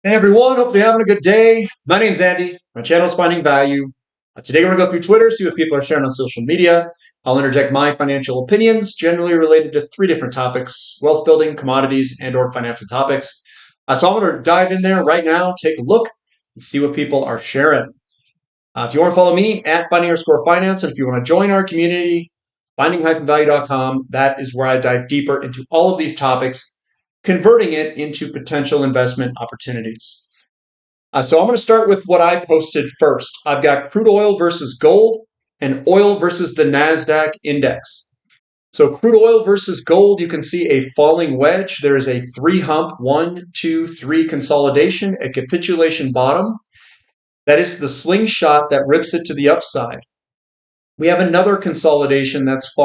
Hey everyone, hope you're having a good day. My name's Andy. My channel is Finding Value. Today we're going to go through Twitter, see what people are sharing on social media. I'll interject my financial opinions, generally related to three different topics: wealth building, commodities, and/or financial topics. So I'm going to dive in there right now, take a look, and see what people are sharing. If you want to follow me at Finding_Finance, and if you want to join our community, finding-value.com, that is where I dive deeper into all of these topics, converting it into potential investment opportunities. So I'm going to start with what I posted first. I've got crude oil versus gold and oil versus the NASDAQ index. So crude oil versus gold, you can see a falling wedge. There is a three hump, 1, 2, 3 consolidation, a capitulation bottom. That is the slingshot that rips it to the upside. We have another consolidation that's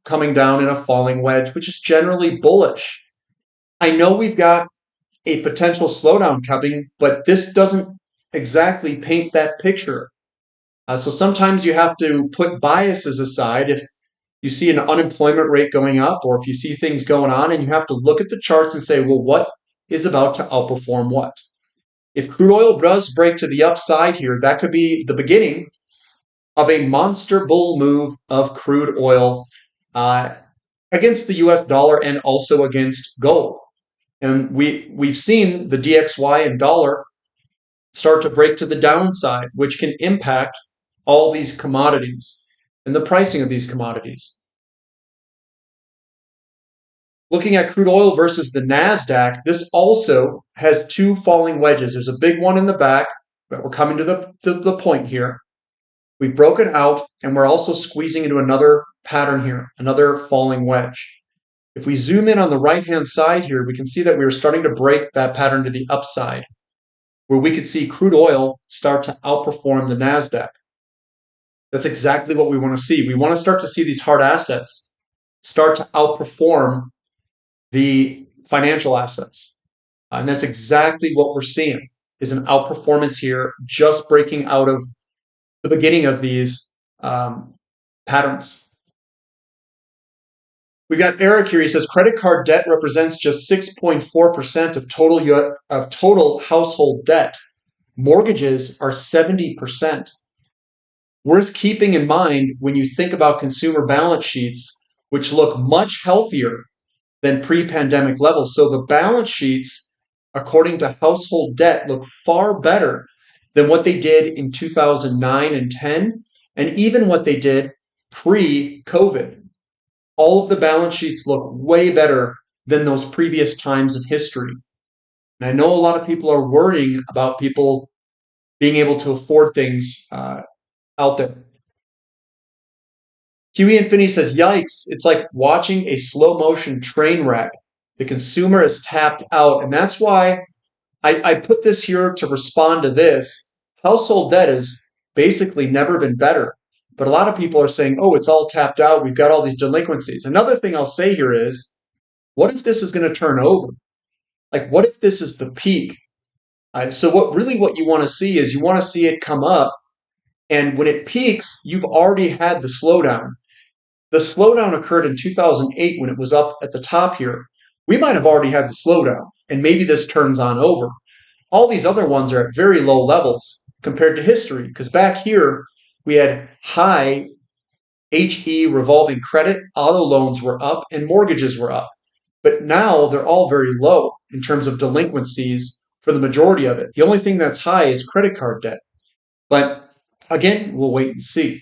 coming down in a falling wedge, which is generally bullish. I know we've got a potential slowdown coming, but this doesn't exactly paint that picture. So sometimes you have to put biases aside if you see an unemployment rate going up or if you see things going on, and you have to look at the charts and say, well, what is about to outperform what? If crude oil does break to the upside here, that could be the beginning of a monster bull move of crude oil against the US dollar and also against gold. And we've seen the DXY and dollar start to break to the downside, which can impact all these commodities and the pricing of these commodities. Looking at crude oil versus the NASDAQ, this also has two falling wedges. There's a big one in the back, but we're coming to the point here. We've broken out, and we're also squeezing into another pattern here, another falling wedge. If we zoom in on the right-hand side here, we can see that we are starting to break that pattern to the upside, where we could see crude oil start to outperform the NASDAQ. That's exactly what we want to see. We want to start to see these hard assets start to outperform the financial assets. And that's exactly what we're seeing, is an outperformance here, just breaking out of the beginning of these patterns. We got Eric here. He says credit card debt represents just 6.4% of total household debt. Mortgages are 70%. Worth keeping in mind when you think about consumer balance sheets, which look much healthier than pre-pandemic levels. So the balance sheets, according to household debt, look far better than what they did in 2009 and 10, and even what they did pre-COVID. All of the balance sheets look way better than those previous times in history. And I know a lot of people are worrying about people being able to afford things out there. QE Infinity says, yikes, it's like watching a slow motion train wreck. The consumer is tapped out. And that's why I put this here to respond to this. Household debt has basically never been better. But a lot of people are saying, oh, it's all tapped out. We've got all these delinquencies. Another thing I'll say here is, what if this is going to turn over? Like, what if this is the peak? So what you want to see is you want to see it come up. And when it peaks, you've already had the slowdown. The slowdown occurred in 2008 when it was up at the top here. We might have already had the slowdown, and maybe this turns on over. All these other ones are at very low levels compared to history, because back here we had high HE revolving credit, auto loans were up, and mortgages were up. But now they're all very low in terms of delinquencies for the majority of it. The only thing that's high is credit card debt. But again, we'll wait and see.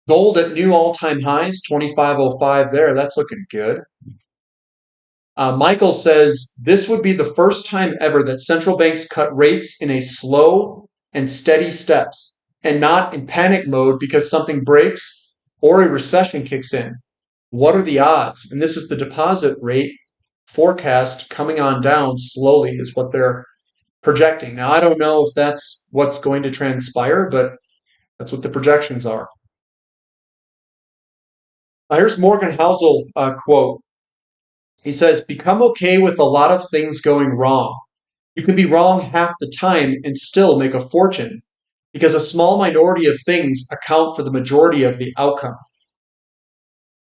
Gold at new all-time highs, 25.05 there. That's looking good. Michael says, this would be the first time ever that central banks cut rates in a slow and steady steps and not in panic mode because something breaks or a recession kicks in. What are the odds? And this is the deposit rate forecast coming on down slowly is what they're projecting. Now, I don't know if that's what's going to transpire, but that's what the projections are. Here's Morgan Housel quote. He says, become okay with a lot of things going wrong. You can be wrong half the time and still make a fortune because a small minority of things account for the majority of the outcome.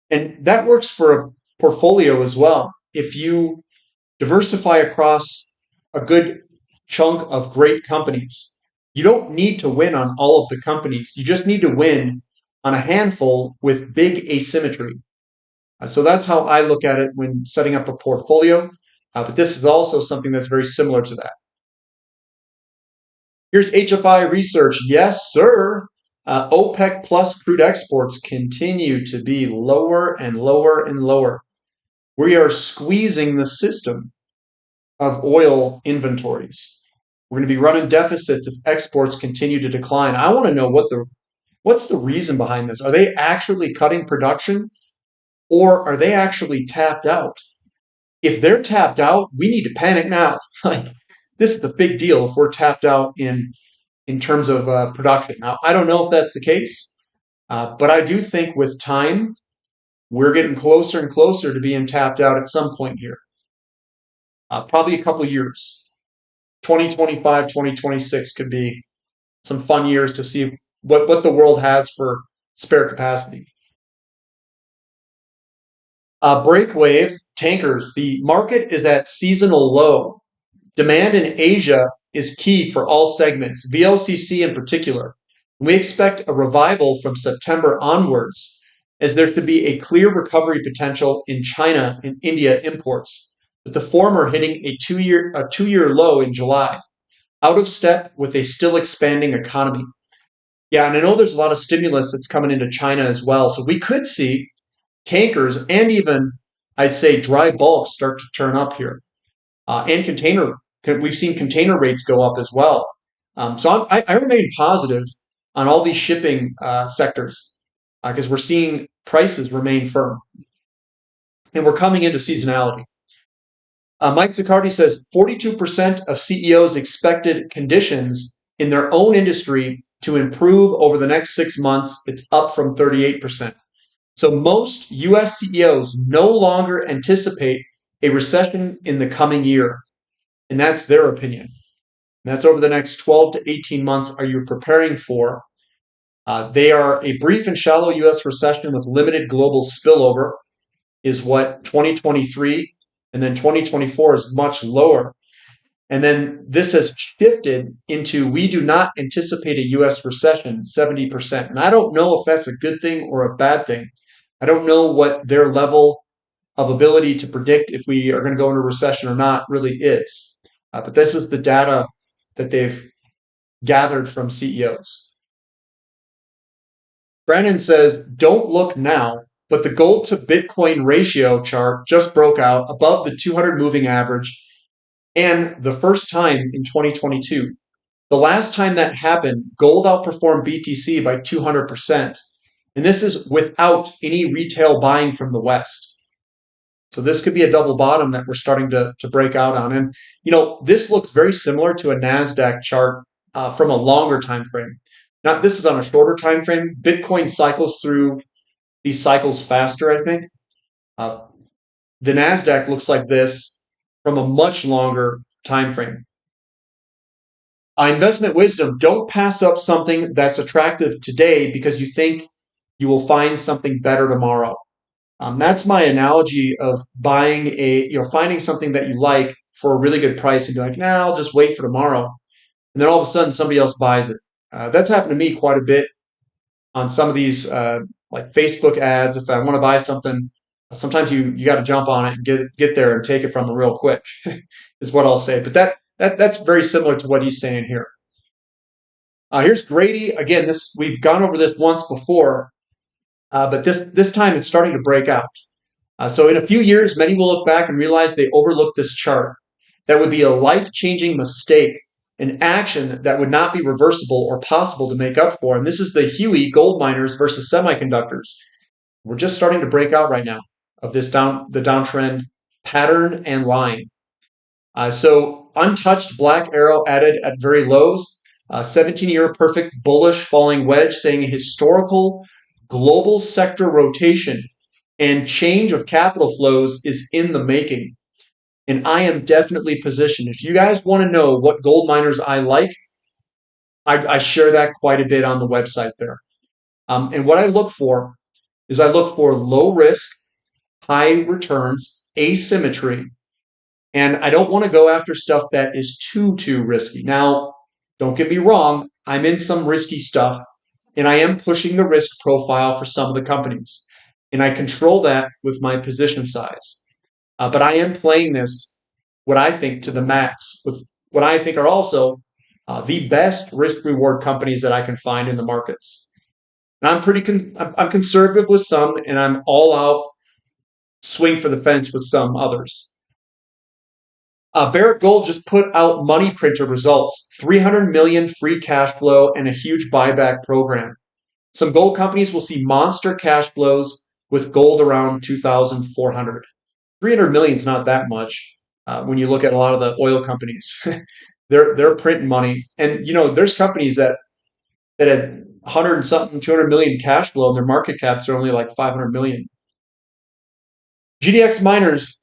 And that works for a portfolio as well. If you diversify across a good chunk of great companies. You don't need to win on all of the companies. You just need to win on a handful with big asymmetry. So that's how I look at it when setting up a portfolio. But this is also something that's very similar to that. Here's HFI research. Yes, sir. OPEC plus crude exports continue to be lower and lower and lower. We are squeezing the system of oil inventories. We're going to be running deficits if exports continue to decline. I want to know what's the reason behind this. Are they actually cutting production, or are they actually tapped out? If they're tapped out, we need to panic now. Like, this is the big deal if we're tapped out in terms of production. Now, I don't know if that's the case, but I do think with time, we're getting closer and closer to being tapped out at some point here. Probably a couple years. 2025, 2026 could be some fun years to see what the world has for spare capacity. Breakwave tankers. The market is at seasonal low. Demand in Asia is key for all segments, VLCC in particular. We expect a revival from September onwards, as there should be a clear recovery potential in China and India imports, with the former hitting a two-year low in July, out of step with a still expanding economy. Yeah, and I know there's a lot of stimulus that's coming into China as well, so we could see tankers and even, I'd say, dry bulk start to turn up here, and container. We've seen container rates go up as well. So I remain positive on all these shipping sectors because we're seeing prices remain firm. And we're coming into seasonality. Mike Zaccardi says 42% of CEOs expected conditions in their own industry to improve over the next 6 months. It's up from 38%. So most U.S. CEOs no longer anticipate a recession in the coming year. And that's their opinion. And that's over the next 12 to 18 months. Are you preparing for? They are a brief and shallow U.S. recession with limited global spillover is what 2023, and then 2024 is much lower. And then this has shifted into we do not anticipate a U.S. recession, 70%. And I don't know if that's a good thing or a bad thing. I don't know what their level of ability to predict if we are going to go into recession or not really is. But this is the data that they've gathered from CEOs. Brandon says, don't look now, but the gold to Bitcoin ratio chart just broke out above the 200 moving average, and the first time in 2022. The last time that happened, gold outperformed BTC by 200%. And this is without any retail buying from the West. So this could be a double bottom that we're starting to break out on. And, this looks very similar to a NASDAQ chart from a longer time frame. Now, this is on a shorter time frame. Bitcoin cycles through these cycles faster, I think. The NASDAQ looks like this from a much longer time frame. Investment wisdom, don't pass up something that's attractive today because you think you will find something better tomorrow. That's my analogy of buying finding something that you like for a really good price and be like, nah, I'll just wait for tomorrow. And then all of a sudden somebody else buys it. That's happened to me quite a bit on some of these like Facebook ads. If I want to buy something, sometimes you got to jump on it and get there and take it from them real quick is what I'll say. But that's very similar to what he's saying here. Here's Grady. Again, we've gone over this once before. But this time it's starting to break out. So in a few years, many will look back and realize they overlooked this chart. That would be a life-changing mistake, an action that would not be reversible or possible to make up for. And this is the Huey gold miners versus semiconductors. We're just starting to break out right now of the downtrend pattern and line. So untouched black arrow added at very lows. 17-year perfect bullish falling wedge saying a historical global sector rotation and change of capital flows is in the making. And I am definitely positioned. If you guys want to know what gold miners I like, I share that quite a bit on the website there. And what I look for is I look for low risk, high returns, asymmetry, And I don't want to go after stuff that is too risky. Now, don't get me wrong, I'm in some risky stuff, and I am pushing the risk profile for some of the companies. And I control that with my position size. But I am playing this, what I think, to the max, with what I think are also the best risk reward companies that I can find in the markets. And I'm conservative with some, and I'm all out swing for the fence with some others. Barrick Gold just put out money printer results, 300 million free cash flow and a huge buyback program. Some gold companies will see monster cash flows with gold around 2,400. 300 million is not that much when you look at a lot of the oil companies. they're printing money, and there's companies that had 100 and something, 200 million cash flow, and their market caps are only like 500 million. GDX Miners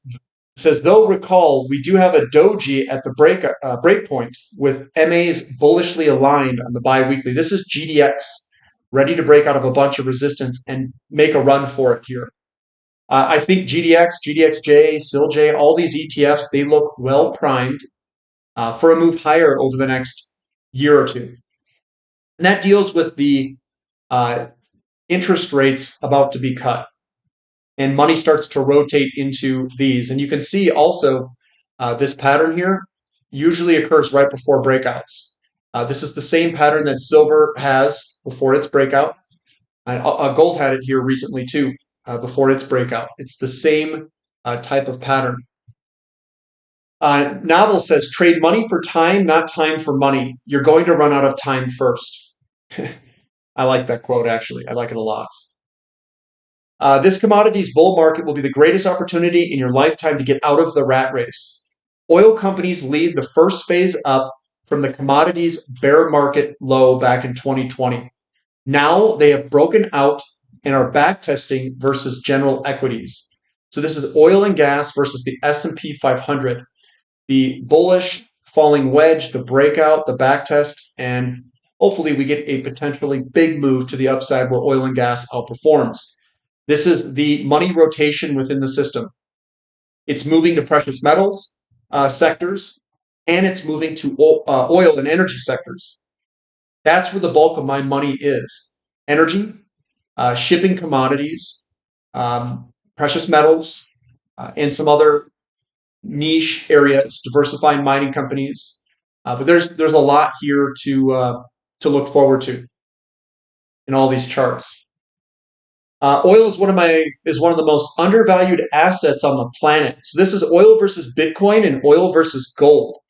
says, though recall, we do have a doji at the break point with MAs bullishly aligned on the biweekly. This is GDX ready to break out of a bunch of resistance and make a run for it here. I think GDX, GDXJ, SILJ, all these ETFs, they look well primed for a move higher over the next year or two. And that deals with the interest rates about to be cut. And money starts to rotate into these. And you can see also this pattern here usually occurs right before breakouts. This is the same pattern that silver has before its breakout. Gold had it here recently too, before its breakout. It's the same type of pattern. Novel says, trade money for time, not time for money. You're going to run out of time first. I like that quote, actually. I like it a lot. This commodities bull market will be the greatest opportunity in your lifetime to get out of the rat race. Oil companies lead the first phase up from the commodities bear market low back in 2020. Now they have broken out and are backtesting versus general equities. So this is oil and gas versus the S&P 500. The bullish falling wedge, the breakout, the backtest, and hopefully we get a potentially big move to the upside where oil and gas outperforms. This is the money rotation within the system. It's moving to precious metals sectors, and it's moving to oil and energy sectors. That's where the bulk of my money is. Energy, shipping commodities, precious metals, and some other niche areas, diversifying mining companies. But there's a lot here to look forward to in all these charts. Oil is one of the most undervalued assets on the planet. So this is oil versus Bitcoin and oil versus gold.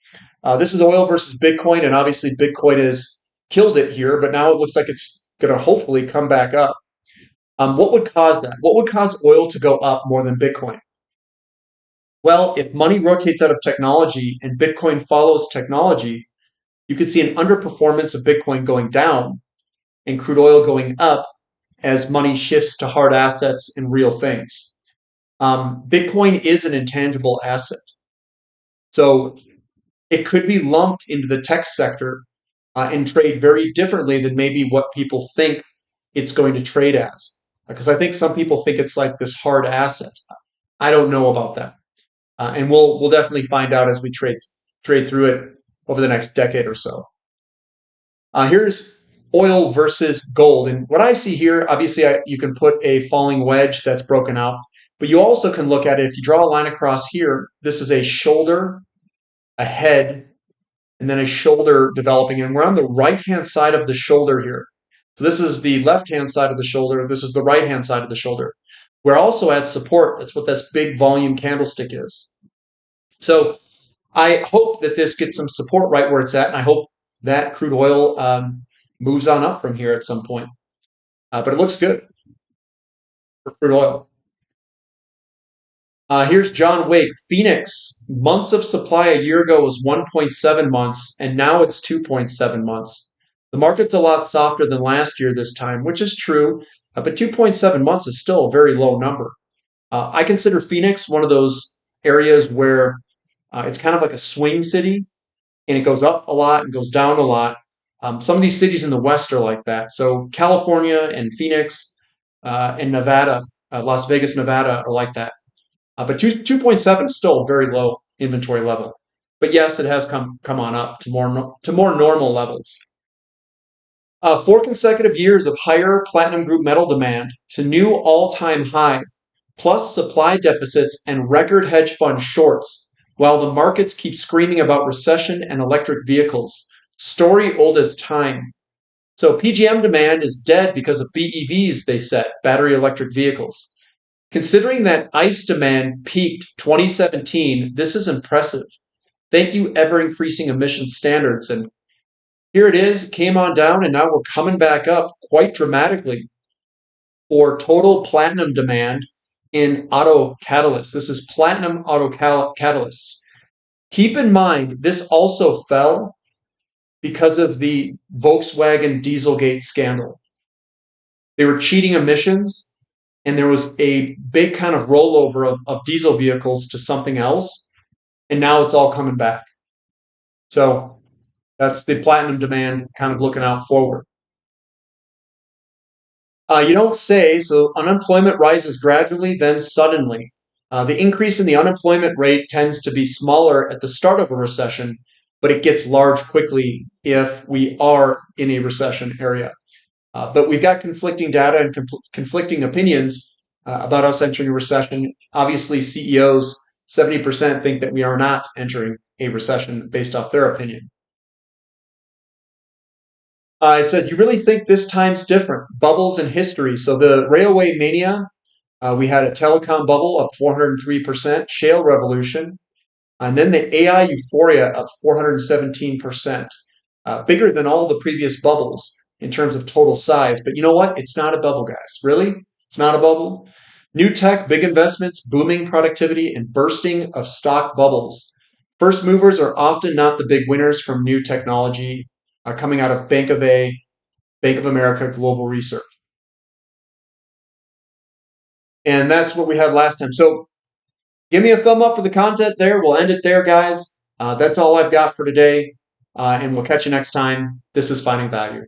This is oil versus Bitcoin, and obviously Bitcoin has killed it here, but now it looks like it's going to hopefully come back up. What would cause that? What would cause oil to go up more than Bitcoin? Well, if money rotates out of technology and Bitcoin follows technology, you could see an underperformance of Bitcoin going down and crude oil going up as money shifts to hard assets and real things. Bitcoin is an intangible asset. So it could be lumped into the tech sector and trade very differently than maybe what people think it's going to trade as. Because I think some people think it's like this hard asset. I don't know about that. And we'll definitely find out as we trade through it over the next decade or so. Here's oil versus gold. And what I see here, obviously you can put a falling wedge that's broken out, but you also can look at it, if you draw a line across here, this is a shoulder, a head, and then a shoulder developing. And we're on the right-hand side of the shoulder here. So this is the left-hand side of the shoulder. This is the right-hand side of the shoulder. We're also at support. That's what this big volume candlestick is. So I hope that this gets some support right where it's at, and I hope that crude oil moves on up from here at some point. But it looks good for crude oil. Here's John Wake. Phoenix, months of supply a year ago was 1.7 months, and now it's 2.7 months. The market's a lot softer than last year this time, which is true, but 2.7 months is still a very low number. I consider Phoenix one of those areas where it's kind of like a swing city, and it goes up a lot and goes down a lot. Some of these cities in the West are like that. So California and Phoenix and Nevada, Las Vegas, Nevada are like that. But 2.7 is still very low. inventory level. But yes, it has come on up to more normal levels. 4 consecutive years of higher platinum group metal demand to new all-time high, plus supply deficits and record hedge fund shorts, while the markets keep screaming about recession and electric vehicles. Story old as time. So PGM demand is dead because of BEVs, they said, battery electric vehicles. Considering that ICE demand peaked 2017, this is impressive. Thank you, ever-increasing emission standards. And here it is, came on down, and now we're coming back up quite dramatically for total platinum demand in auto catalysts. This is platinum auto catalysts. Keep in mind, this also fell because of the Volkswagen Dieselgate scandal. They were cheating emissions, and there was a big kind of rollover of diesel vehicles to something else, and now it's all coming back. So that's the platinum demand kind of looking out forward. You don't say, so unemployment rises gradually, then suddenly. The increase in the unemployment rate tends to be smaller at the start of a recession, but it gets large quickly if we are in a recession area. But we've got conflicting data and conflicting opinions about us entering a recession. Obviously, CEOs, 70% think that we are not entering a recession based off their opinion. It said, you really think this time's different? Bubbles in history. So the railway mania, we had a telecom bubble of 403%, shale revolution, and then the AI euphoria of 417%, bigger than all the previous bubbles in terms of total size. But you know what? It's not a bubble, guys. Really? It's not a bubble? New tech, big investments, booming productivity, and bursting of stock bubbles. First movers are often not the big winners from new technology coming out of Bank of America Global Research. And that's what we had last time. So give me a thumb up for the content there. We'll end it there, guys. That's all I've got for today. And we'll catch you next time. This is Finding Value.